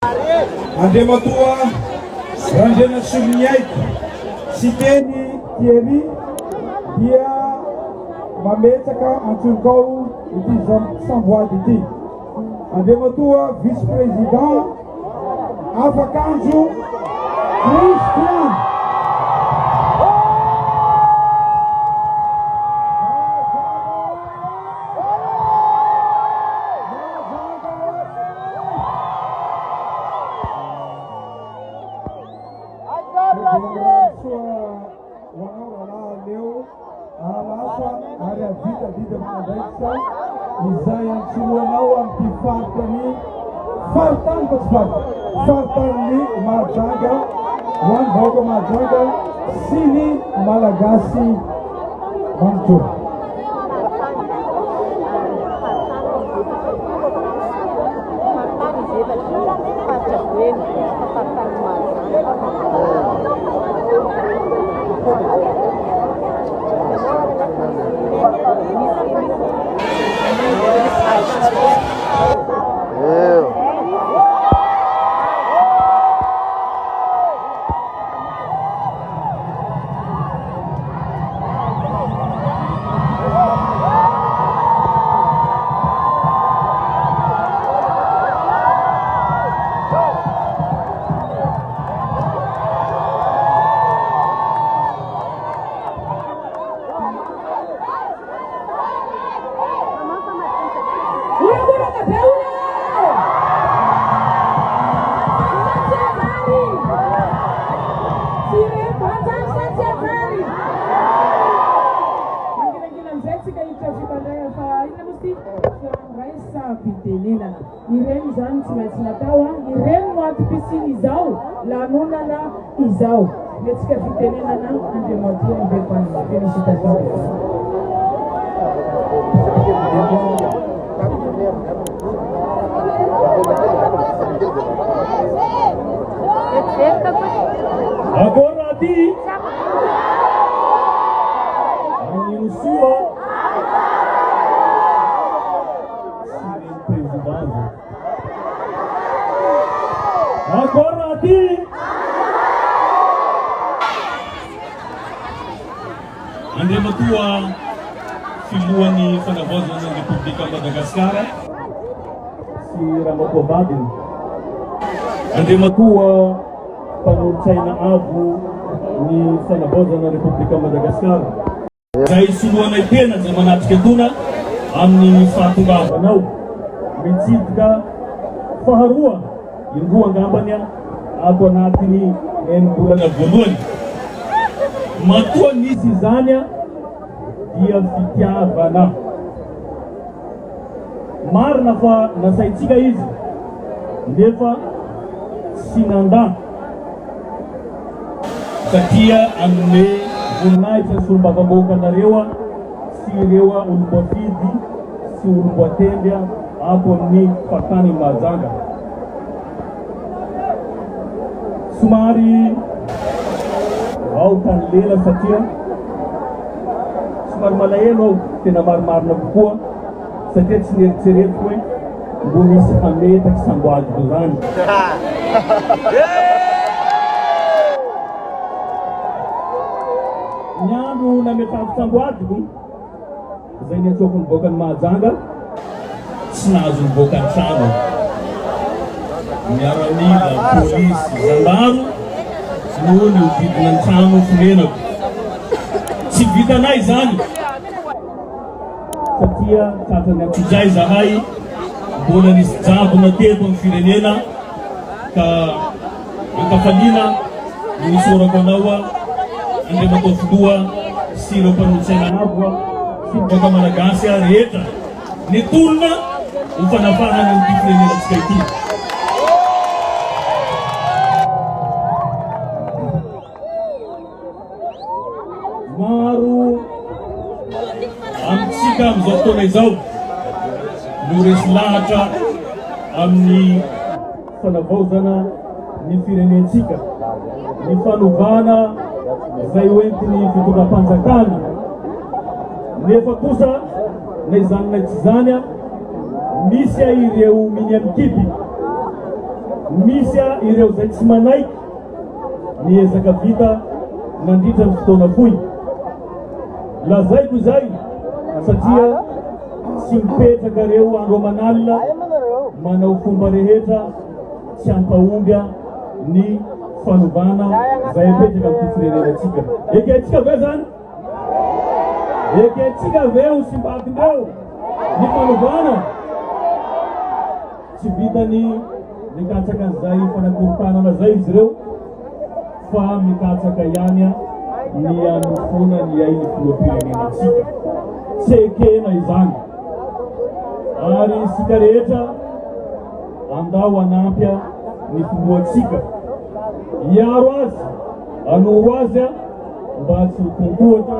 Andriamatoa Randrana Soliaiko sy teny Thierry dia mametraka antsonikao ity samboady ity. Andriamatoa vice-président Afakanjo Christian. Izay antsoanao amin'ny faritany faritany faritany Mahajanga ho an'ny vahoaka Mahajanga sy ny malagasy manontolo. Ireny zany tsy maintsy natao ireny no antom-pisiany izao lanonana izao. Metsika fitenenana Andriamatoa mibeko any félicitations. Agora ati Anilsua agora ati Andriamatoa filohan'ny fanavaozana ny Republika Madagasikara sy Ramakobadiny. Andriamatoa mpanolotsaina avo ny fanavaozana Republika Madagasikara izay soloanay tena izay manatrika tona amin'ny fahatongavanao mitsidika faharoa indroa angambany ato anatiny enimbolana voalohany. Matoa nisy izany dia fitiavana. Marina fa nasaitsika izy nefa tsy nandà satria anome voninahitra sy olombavamboaka anareo sy ireo olomboafidy sy olomboatendry ato amin'ny faritany Mahajanga. Somary tany lela satria somary malahelo aho tena marimarina kokoa satria tsy nieritseretiko hoe mbo misy hametaky samboadiko zany. Ny andro nametako samboadiko izay niantsoko niboaka ny Mahajanga tsy nahazo niboaka an-trano. Miaramila polisy zandaro no ny odidina ny trano fonenako. Tsy vitanay zany satria tratrany ampizay zahay mbola nisy jabona teto amin'ny firenena ka ankafaliana nisorako anao Andriamatoa filoha sy ireo mpanolotsaina avo sy vahoaka malagasy rehetra nitolona ho fanafahana ny firenenantsika ity. Maro amitsika amin'izao fotoana izao no resy lahatra amin'ny fanavaozana ny firenentsika, ny fanovana izay hoentiny fitondram-panjakana. Nefa kosa na izany na tsy izany misy ireo miny amin'ny kipy misy ireo zay tsy manaiky miezaka vita nandritra ny fotoana fohy. Lazaiko izay satria tsy mipetraka reo andro aman'alina manao fomba rehetra tsy ampaombya ny fanovana zay apetraka amin'ny firenenantsika. Ekentsika ve zany? Ekentsika ve ho simbakindreo ny fanovana? Tsy vitany mikatsaka an'izay fanakorontanana zay izy reo, fa mikatsaka ihany ny anofona ny ainy filoham-pirenenantsika. Tsy ekena izany. Ary sika rehetra andao anampya ny filohantsika, hiaro azy, anoro azy mba tsy konkohatra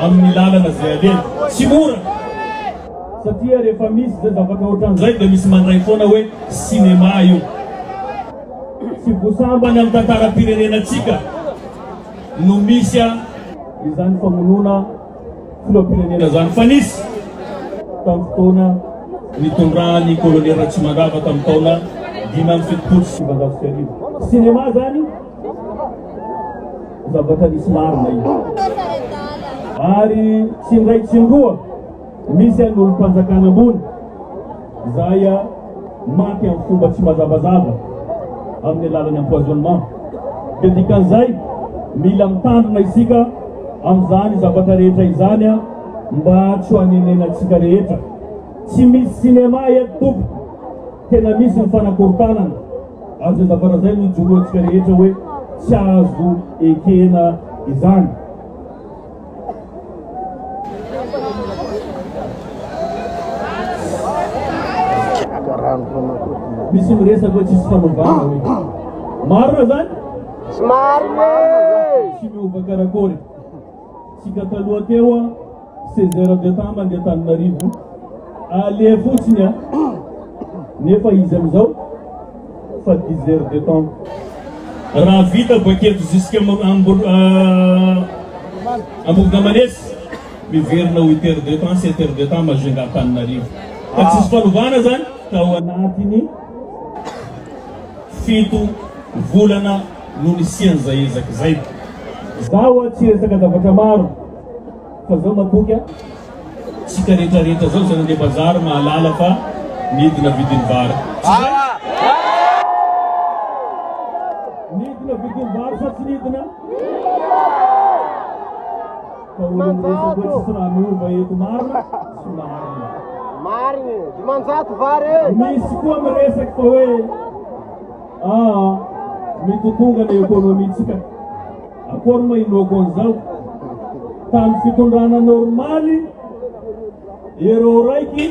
amin'ny lalana zay aleny. Tsy mora satria rehefa misy zay zavatra ohatran'izay dia misy mandray foana hoe sinema io. Tsy vosambany amin'ny tantaram-pirenenantsika no misy izany famonona filoham-pirenena zany. Fa nisy tamin'ny fotoana nitondrany kolonia Ratsimandrava tamin'ny taona 1979. Sinema zany zavatra nisy marina io. Ary tsy ndraiky tsy ndroa misy an'olo mpanjakana ambony zay maty amin'ny fomba tsy mazavazava amin'ny alalany empoisonnement. Dia dikan'izay mila mitandrina isika amin'izany zavatra rehetra izany mba tsy ho anenenantsika rehetra. Tsy misy sinema eto tompo, tena misy ny fanakorontanana. Ary zay zavatra zay no ijoroantsika rehetra hoe tsy azo ekena izany. Misy miresaka hoe tsisy fanovana hoe marina zany? Tsy miova karakory. Tsika taloha teo 16 heures de temps mandeha Antananarivo ale fotsiny nefa izy amizao fa 10 heures de temps. Raha vita baketo jusqu'à Ambohidamanesa miverina 8 heures de temps, 7 heures de temps mahazenga Antananarivo. Fa tsisy fanovana zany tao anatiny 7 volana no nisian'izay ezaka zay. Zaho tsy resaka zavatra maro fa zao matoky tsika rehetrarehetra zao zay nandeha bazary mahalala fa midina vidiny vary. Nidina vidiny vary sa tsy nidina? Fa olo miresaka hoe tsisy raha miova eto marina, tsy marina. Marina, dimanjato vary. Misy koa miresaka fa hoe mitotonga ny ekonomitsika. Akory mahinoako an'izao? Tamin'ny fitondrana normaly euro raiky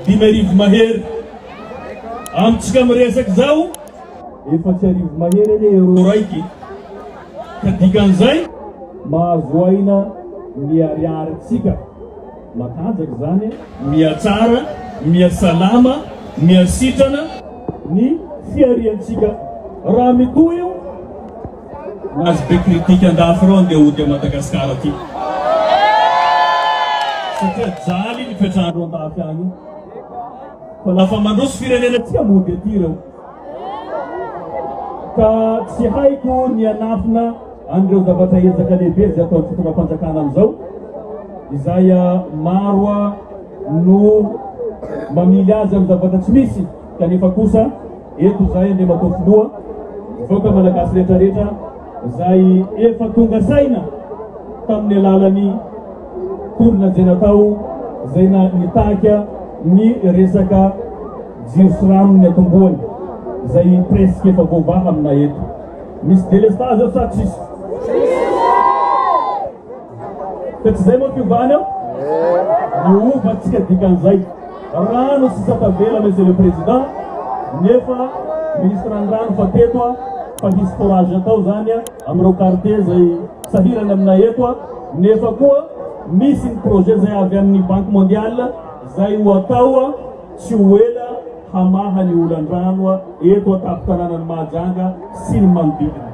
5,000 mahery. Amintsika miresaka zao 4,000 mahery eny euro raiky. Ka dikan'izay mahazo aina miariaritsika. Matanjaka zany miatsara, miasalama, miasitrana ny fiariantsika. Raha mitoy io azo be kritika andafy reo andeha ody a Madagasikara aty satria jaly ny fiatrandro andafy agny. Fa lafa mandroso firenenantsika mody aty reo. Ka tsy haiko ny anafina an'ireo zavatra ezaka lehibe zay ataon'ny fitondram-panjakana amizao. Izay maro no mamily azy amin'ny zavatra tsy misy. Kanefa kosa eto zay andeha matao filoha voaka malagasy rehetrarehetra zay efa tonga saina tamin'ny alalany torina zay natao zay nitaka ny resaka jiro sy rano ny atomboany zay presque efa voavaha amina eto. Misy délestage sa tsisy? Ka tsy zay moa fiovany ao? Miova tsika dikan'izay. Rano sy satavela monsieur le président, nefa ministre an-drano fa teto fa hisy forage atao zany amin'ireo quartier zay sahirana amina eto, nefa koa misy ny projet zay avy amin'ny banque mondiale zay ho atao tsy ho ela hamaha ny olo an-drano eto atapo-tanànany Mahajanga sy ny manodidina.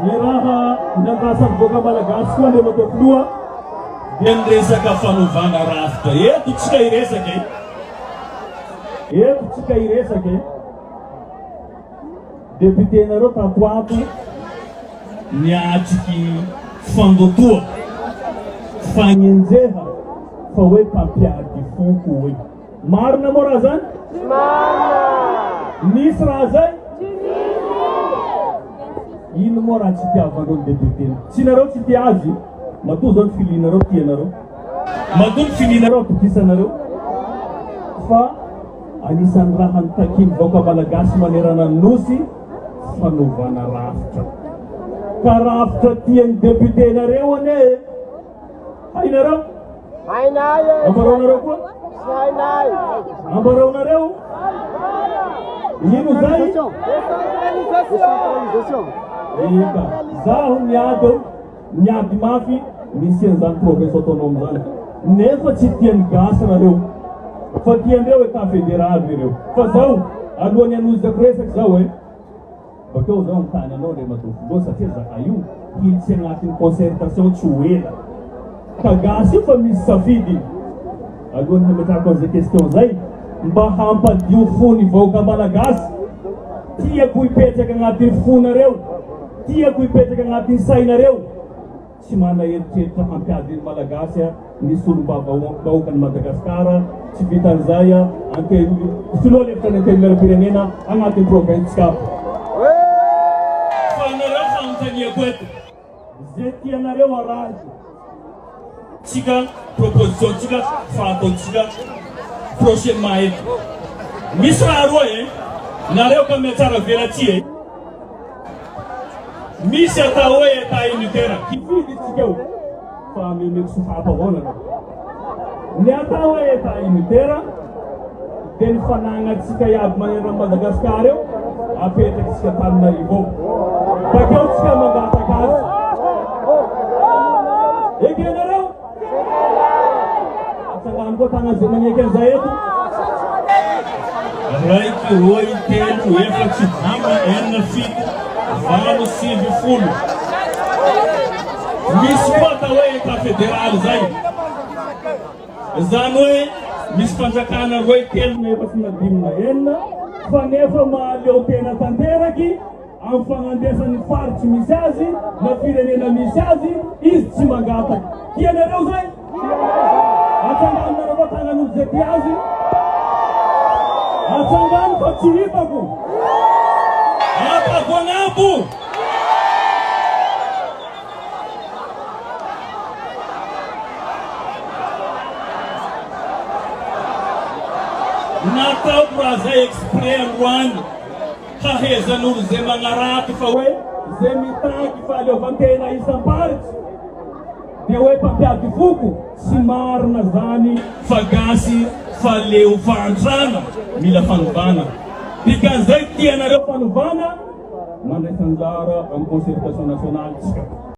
Ny raha nandrasany boaka malagasy koa andeha matao filoha dia ny resaka fanovana rafitra. Eto tsika iresaka eto tsika iresake député-nareo tato ato niatriky fandotoa fagnenjeha fa hoe mpampiady foko hoe marina moa raha zany misy raha zay ino moa raha tsy tiavanareo ny député tsy nareo tsy tia azy matoa zao ny filinareo tianareo matoa ny filinareo atokisanareo fa anisan'ny raha nitakiny vaoka malagasy manerana ny nosy fanaovana rafitra ka rafitra tian'ny député-nareo ane hainareo ambaronareo koa ambaronareo ino zay eka zaho niady mafy misy an'izany province autonome zany nefa tsy tian'ny gasy nareo fa tiandreo etat fédéral ireo fa zao alohan'ny anozako resaky zao hoe bakeo zao mitany anao re madofolo satria zaka io hilitsy agnatin'ny concertation tsy ho ela ka gasy io fa misy safidy alohan'ny hametrako an'izay question zay mba hampadio fony vahoaka malagasy tiako hipetraka agnatin'ny fonareo tiako hipetraka agnatin'ny sainareo tsy mana eritreritra hampiadiny malagasy nisy olo-mba-vahoakany Madagasikara tsy vitan'izay filoha lefitra ny antenimera-pirenena agnatin'ny province Kapa fa nareo fanontaniako eto zay tianareo arahy tsika proposition tsika fataotsika prochainement eto misy raha roa nareo ka miatsara velatsy misy atao hoe état unitaire kifidy tsika eo fa memeky sofapa avao nareo ny atao hoe état unitaire dia ny fanagnatsika iaby manerana Madagasikara eo apetraky tsika Antananarivo ao bakeo tsika mangataka azy ekenareo atsangano koa tagna zay magneky an'izay eto raiky roy telo efatsy dimy enina fito valo sivy folo misy koa atao hoe état fédéral zay zany hoe misy fanjakana roy telo na efatsy na dimy na enina fa nefa mahaleo tena tanteraky amin'ny fagnandesan'ny faritsy misy azy na firenena misy azy izy tsy mangataky tianareo zay atsanganonareo tagnan'olo zay ty azy atsangano fa tsy hitako atagonabo nataoko raha zay exprès androany hahezan'olo zay magnaraty fa hoe zay mitanky fa aleovantena isam-paritsy dia hoe mpampiady foko tsy marina zany fa gasy fa leo fahantrana mila fanovana dikan'izay tianareo fanovana mandraisanjara amin'ny concertation nationale tsika